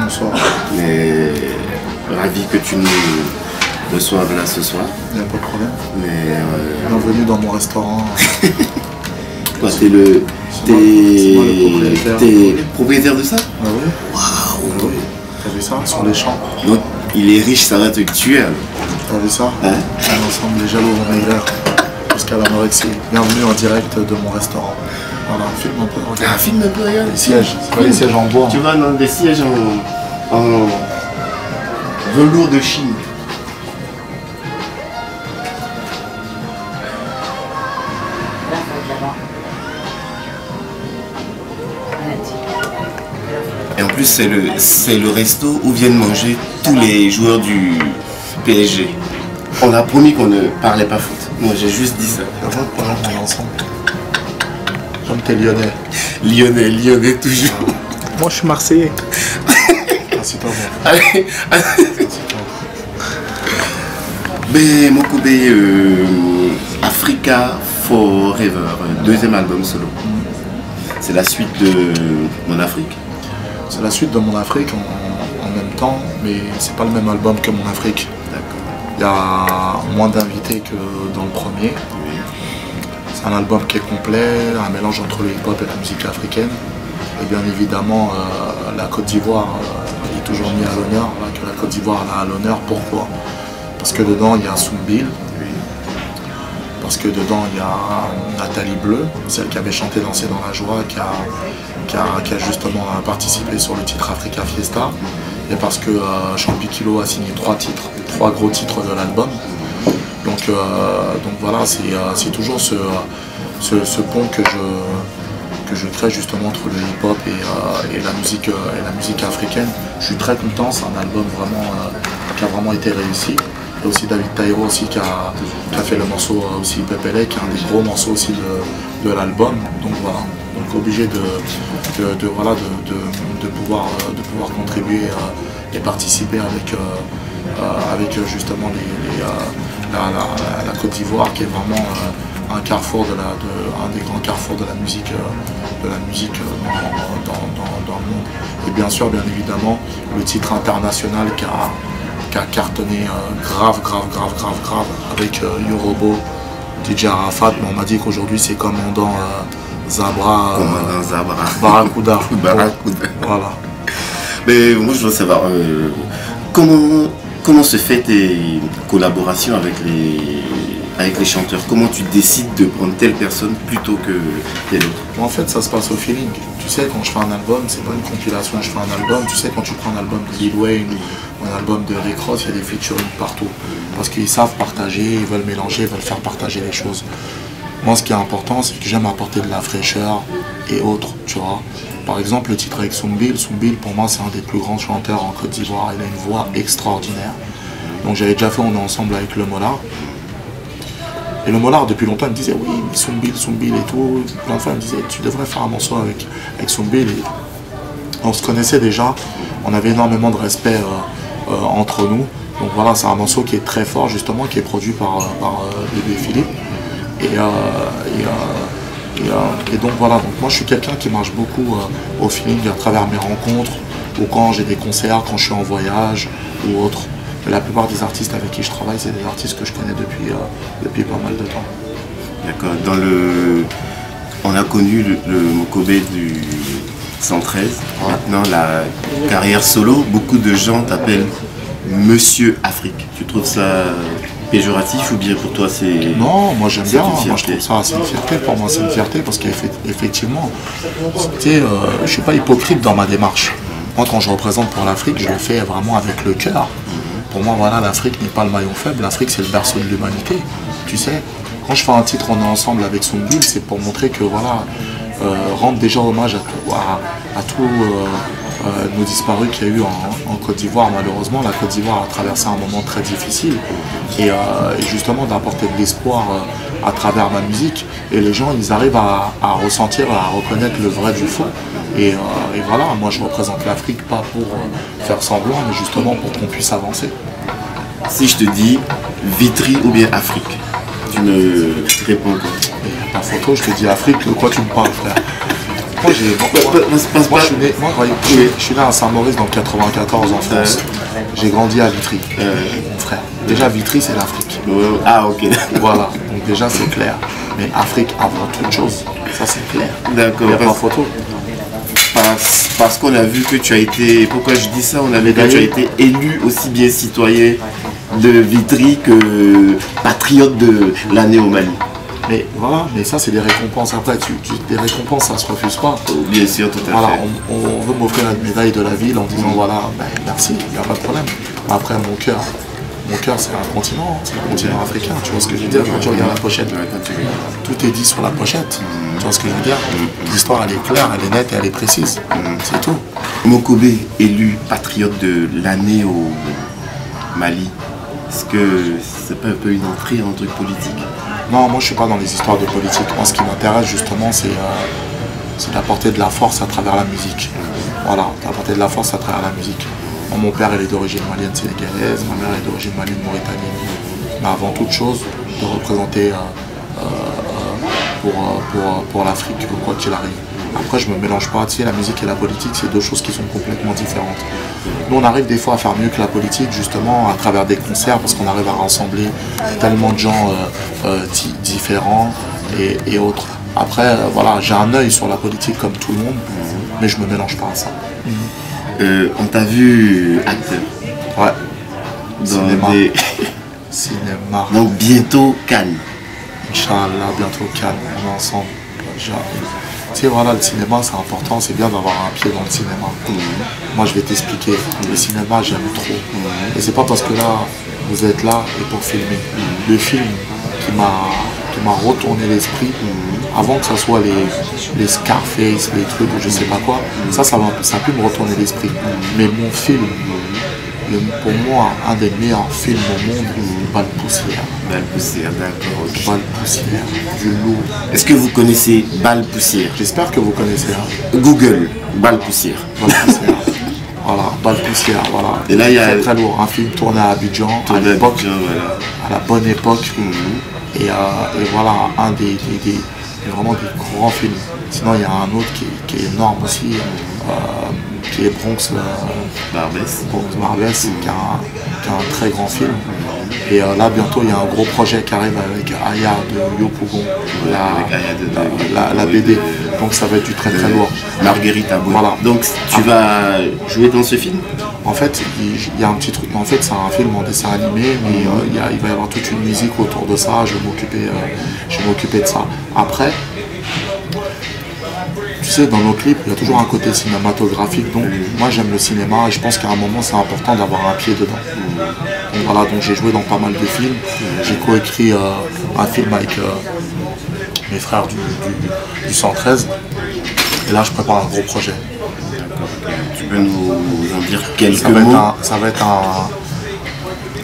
Bonsoir. Mais ravi que tu nous reçoives là ce soir. Il n'y a pas de problème. Mais bienvenue dans mon restaurant. toi, t'es propriétaire de ça? Ah oui. Waouh. Ah oui. T'as vu ça sur les champs? Donc il est riche, ça va te tuer. T'as vu ça? Hein? Ensemble, les jaloux vont maigrir jusqu'à l'anorexie. Bienvenue en direct de mon restaurant. Voilà, un film un peu. Regarde. Un film un peu, regarde. Les sièges, c'est pas les sièges en bois. Tu vois, dans des sièges en velours de Chine. Et en plus, c'est le resto où viennent manger tous les joueurs du PSG. On a promis qu'on ne parlait pas foot. Moi, j'ai juste dit ça. On est ensemble. Comme t'es lyonnais. Lyonnais toujours. Moi, je suis marseillais. Assis-toi, bon. Allez, mais Mokobe, Africa Forever, deuxième album solo. C'est la suite de Mon Afrique. C'est la suite de Mon Afrique en même temps, mais c'est pas le même album que Mon Afrique. Il y a moins d'invités que dans le premier. C'est un album qui est complet, un mélange entre le hip-hop et la musique africaine. Et bien évidemment, la Côte d'Ivoire est toujours mise à l'honneur, que la Côte d'Ivoire a à l'honneur. Pourquoi? Parce que dedans, il y a Soumbil. Parce que dedans, il y a Nathalie Bleu, celle qui avait chanté Danser dans la joie, qui a justement participé sur le titre Africa Fiesta. Et parce que Champikilo a signé 3 gros titres de l'album. Donc voilà, c'est toujours ce pont que je crée justement entre le hip-hop et la musique africaine. Je suis très content, c'est un album vraiment, qui a vraiment été réussi. Il y a aussi David Taïro aussi qui a fait le morceau aussi Pepele, qui est un des gros morceaux aussi de l'album. Donc voilà, donc obligé de pouvoir contribuer et participer avec justement la Côte d'Ivoire, qui est vraiment un carrefour un des grands carrefours de la musique dans le monde. Et bien sûr, bien évidemment, le titre international qui a cartonné grave avec Yorobo, DJ Arafat, mais on m'a dit qu'aujourd'hui c'est commandant Zabra, Barracuda. Voilà. Mais moi je veux savoir comment se fait tes collaborations avec les chanteurs? Comment tu décides de prendre telle personne plutôt que telle autre? En fait, ça se passe au feeling. Tu sais, quand je fais un album, c'est pas une compilation, je fais un album. Tu sais, quand tu prends un album de Lil Wayne ou un album de Rick Ross, il y a des featuring partout. Parce qu'ils savent partager, ils veulent mélanger, ils veulent faire partager les choses. Moi, ce qui est important, c'est que j'aime apporter de la fraîcheur et autres, tu vois. Par exemple, le titre avec Soumbil, pour moi, c'est un des plus grands chanteurs en Côte d'Ivoire. Il a une voix extraordinaire. Donc j'avais déjà fait On est ensemble avec le Mollard. Et le Mollard, depuis longtemps, il me disait oui, mais Soumbil et tout. Plein de fois, il me disait tu devrais faire un morceau avec Soumbil. Et on se connaissait déjà, on avait énormément de respect entre nous. Donc voilà, c'est un morceau qui est très fort, justement, qui est produit par Bébé Philippe. Et donc voilà, donc moi je suis quelqu'un qui marche beaucoup au feeling à travers mes rencontres, ou quand j'ai des concerts, quand je suis en voyage ou autre. Mais la plupart des artistes avec qui je travaille, c'est des artistes que je connais depuis pas mal de temps. D'accord. On a connu le Mokobe du 113. Ouais. Maintenant, la carrière solo, beaucoup de gens t'appellent Monsieur Afrique. Tu trouves ça péjoratif ou bien pour toi c'est... Non, moi j'aime bien, moi je trouve ça c'est une fierté, pour moi c'est une fierté parce qu'effectivement, je ne suis pas hypocrite dans ma démarche. Moi quand je représente pour l'Afrique, je le fais vraiment avec le cœur. Pour moi voilà, l'Afrique n'est pas le maillon faible, l'Afrique c'est le berceau de l'humanité. Tu sais, quand je fais un titre On est ensemble avec Soumbil, c'est pour montrer que voilà, rendre déjà hommage à tous nos disparus qu'il y a eu en Côte d'Ivoire. Malheureusement, la Côte d'Ivoire a traversé un moment très difficile et justement d'apporter de l'espoir à travers ma musique, et les gens ils arrivent à ressentir, à reconnaître le vrai du faux, et voilà, moi je représente l'Afrique pas pour faire semblant, mais justement pour qu'on puisse avancer. Si je te dis Vitry ou bien Afrique, tu me réponds quoi? Et ta photo, je te dis Afrique, de quoi tu me parles, frère? moi, je suis né à Saint-Maurice dans le 94 en France. J'ai grandi à Vitry, mon frère. Déjà, Vitry, c'est l'Afrique. Ah, ok. Voilà, donc déjà, c'est clair. Mais Afrique avant toute chose, ça c'est clair. D'accord. Il n'y a pas photo. Parce qu'on a vu que tu as été, pourquoi je dis ça, on a vu que tu as été élu aussi bien citoyen de Vitry que patriote de l'année au Mali. Mais voilà, mais ça c'est des récompenses. Après, des récompenses, ça se refuse pas. Bien sûr, tout à voilà, fait. on veut m'offrir la médaille de la ville en disant voilà, ben, merci, il n'y a pas de problème. Après, mon cœur c'est un continent, c'est le continent africain. Tu vois ce que je veux dire quand tu regardes la pochette, tout est dit sur la pochette. Tu vois ce que je veux dire. L'histoire elle est claire, elle est nette et elle est précise. C'est tout. Mokobe élu patriote de l'année au Mali. Est-ce que c'est pas un peu une entrée en truc politique? Non, moi je suis pas dans les histoires de politique. Moi ce qui m'intéresse justement c'est d'apporter de la force à travers la musique. Voilà, d'apporter de la force à travers la musique. Moi, mon père il est d'origine malienne sénégalaise, ma mère est d'origine malienne mauritanienne. Mais avant toute chose, de représenter pour l'Afrique, quoi qu'il arrive. Après je me mélange pas, tu sais, la musique et la politique c'est deux choses qui sont complètement différentes. Nous on arrive des fois à faire mieux que la politique justement à travers des concerts parce qu'on arrive à rassembler tellement de gens différents et autres. Après voilà, j'ai un œil sur la politique comme tout le monde, mais je me mélange pas à ça. On t'a vu acteur. Ouais. Cinéma. Cinéma. Donc bientôt Cannes. Inch'Allah, bientôt Cannes, on est ensemble. Tu sais, voilà, le cinéma, c'est important, c'est bien d'avoir un pied dans le cinéma. Moi, je vais t'expliquer. Le cinéma, j'aime trop. Et c'est pas parce que là, vous êtes là et pour filmer. Le film qui m'a retourné l'esprit, avant que ce soit les Scarface, les trucs ou je sais pas quoi, ça a pu me retourner l'esprit. Mais mon film, pour moi, un des meilleurs films au monde, Balle Poussière. Balle Poussière, d'accord. Okay. Balle Poussière, du lourd. Est-ce que vous connaissez Balle Poussière? J'espère que vous connaissez. Hein. Google, Balle Poussière. Balle Poussière. Voilà, Balle Poussière, voilà. Et là, il y a très lourd. Un film tourné à Abidjan, à l'époque, voilà. À la bonne époque. Et voilà, vraiment des grands films. Sinon, il y a un autre qui est énorme aussi, qui est Bronx Barbès, qui est un très grand film. Et là, bientôt, il y a un gros projet qui arrive avec Aya de Yopougon, la BD. Donc, ça va être du très très lourd. Marguerite Abou. Voilà. Donc, tu vas jouer dans ce film? En fait, il y a un petit truc. En fait, c'est un film en dessin animé, mais il va y avoir toute une musique autour de ça. Je vais m'occuper de ça. Après, tu sais, dans nos clips, il y a toujours un côté cinématographique. Donc, moi, j'aime le cinéma et je pense qu'à un moment, c'est important d'avoir un pied dedans. Donc, voilà, donc j'ai joué dans pas mal de films. J'ai coécrit un film avec mes frères du 113. Et là, je prépare un gros projet. Tu peux nous en dire quelques mots? Ça va être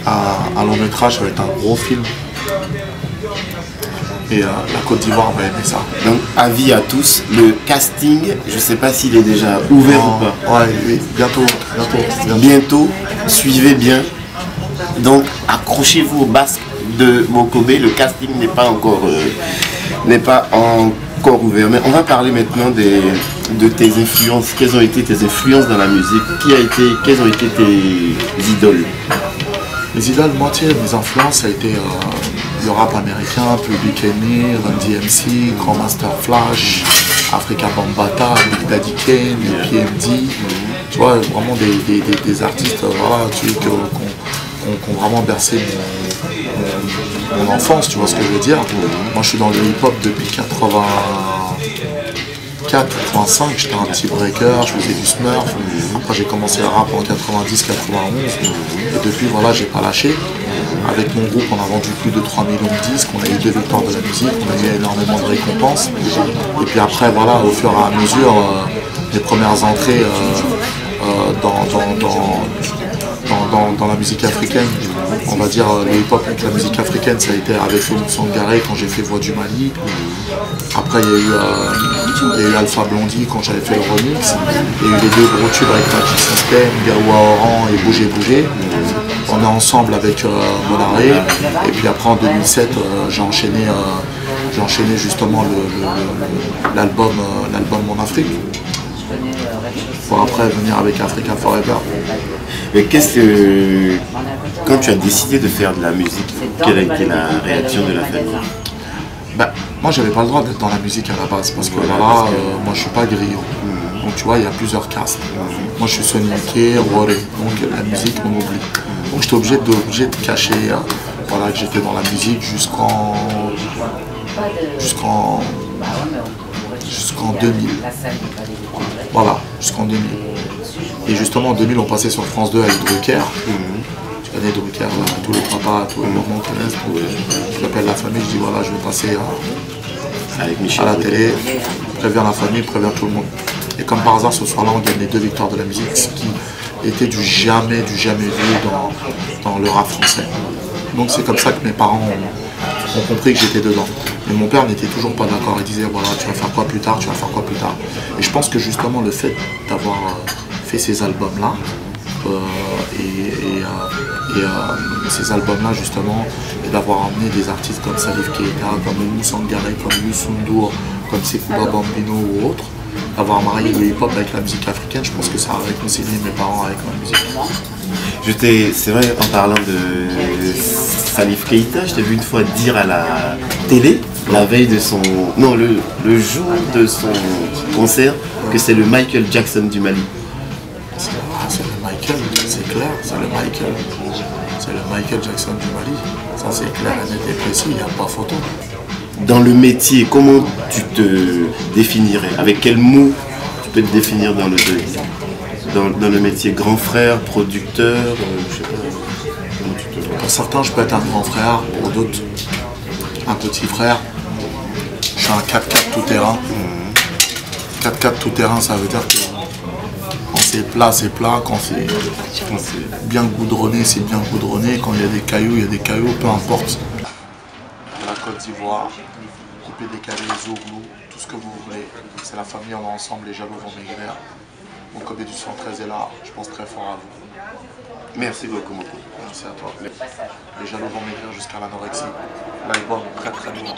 un long métrage, ça va être un gros film. Et la Côte d'Ivoire va aimer ça. Donc, avis à tous, le casting, je ne sais pas s'il est déjà ouvert ou pas. Ouais, oui, bientôt. Bientôt, suivez bien. Donc, accrochez-vous au basque de Mokobe. Le casting n'est pas encore ouvert. Mais on va parler maintenant de tes influences. Quelles ont été tes influences dans la musique? Quelles ont été tes idoles? Les idoles, mes influences, ça a été le rap américain, Public Enemy, Run DMC, Grandmaster Flash, Africa Bambaataa, Big Daddy Kane, PMD. Tu vois, vraiment des artistes qui ont vraiment bercé mon enfance, tu vois ce que je veux dire. Moi, je suis dans le hip-hop depuis 85, j'étais un petit breaker, je faisais du smurf. Après j'ai commencé le rap en 90-91 et depuis voilà, j'ai pas lâché. Avec mon groupe on a vendu plus de 3 millions de disques, on a eu 2 victoires de la musique, on a eu énormément de récompenses. Et puis après voilà, au fur et à mesure, les premières entrées dans la musique africaine, on va dire le hip-hop avec la musique africaine, ça a été avec Félix Sangaré quand j'ai fait Voix du Mali. Après il y a eu Alpha Blondie quand j'avais fait le remix. Il y a eu les deux gros tubes avec Magic System, Gawa Oran et Bouger Bouger. On est ensemble avec Monaré. Et puis après en 2007 j'ai enchaîné j'ai enchaîné justement l'album Mon Afrique. Pour après venir avec Africa Forever. Mais quand tu as décidé de faire de la musique, quelle a été la réaction de la famille? Ben, moi j'avais pas le droit d'être dans la musique à la base parce que là, moi je suis pas griot. Donc tu vois, il y a plusieurs castes. Moi je suis Soniké, Roré, donc la musique on oublie. Donc j'étais obligé de cacher voilà, que j'étais dans la musique jusqu'en 2000. Voilà, jusqu'en 2000. Et justement en 2000 on passait sur France 2 avec Drucker. Tu connais Drucker, là, tous les papas, tous les mamans connaissent. J'appelle la famille, je dis voilà, je vais passer à la télé, préviens la famille, préviens tout le monde. Et comme par hasard ce soir-là on gagne les 2 victoires de la musique, ce qui était du jamais vu dans le rap français. Donc c'est comme ça que mes parents ont compris que j'étais dedans. Mais mon père n'était toujours pas d'accord, il disait voilà tu vas faire quoi plus tard, tu vas faire quoi plus tard. Et je pense que justement le fait d'avoir fait ces albums-là, ces albums-là justement, et d'avoir emmené des artistes comme Salif Keita, comme Moussa Ngare, comme Youssou N'Dour, comme Sekouba Bambino ou autres, avoir marié le hip-hop avec la musique africaine, je pense que ça a réconcilié mes parents avec ma musique. C'est vrai, en parlant de Salif Keita, je t'ai vu une fois dire à la télé, la veille de son... Non, le jour de son concert, que c'est le Michael Jackson du Mali. C'est le Michael, c'est clair, c'est le Michael. C'est le Michael Jackson du Mali. Ça c'est clair et net et précis, il n'y a pas photo. Dans le métier, comment tu te définirais? Avec quel mot tu peux te définir dans le métier? Grand frère, producteur, je sais pas. Pour certains, je peux être un grand frère, pour d'autres, un petit frère. Je suis un 4x4 tout-terrain. 4x4 tout-terrain, ça veut dire que quand c'est plat, c'est plat. Quand c'est bien goudronné, c'est bien goudronné. Quand il y a des cailloux, il y a des cailloux, peu importe. La Côte d'Ivoire, coupé, décalé, zouglou, tout ce que vous voulez. C'est la famille, on va ensemble, les jaloux vont maigrir. Mon Kobe du 113 est là, je pense très fort à vous. Merci beaucoup, Moko. Merci à toi. Les jaloux vont maigrir jusqu'à l'anorexie. L'album très très lourd.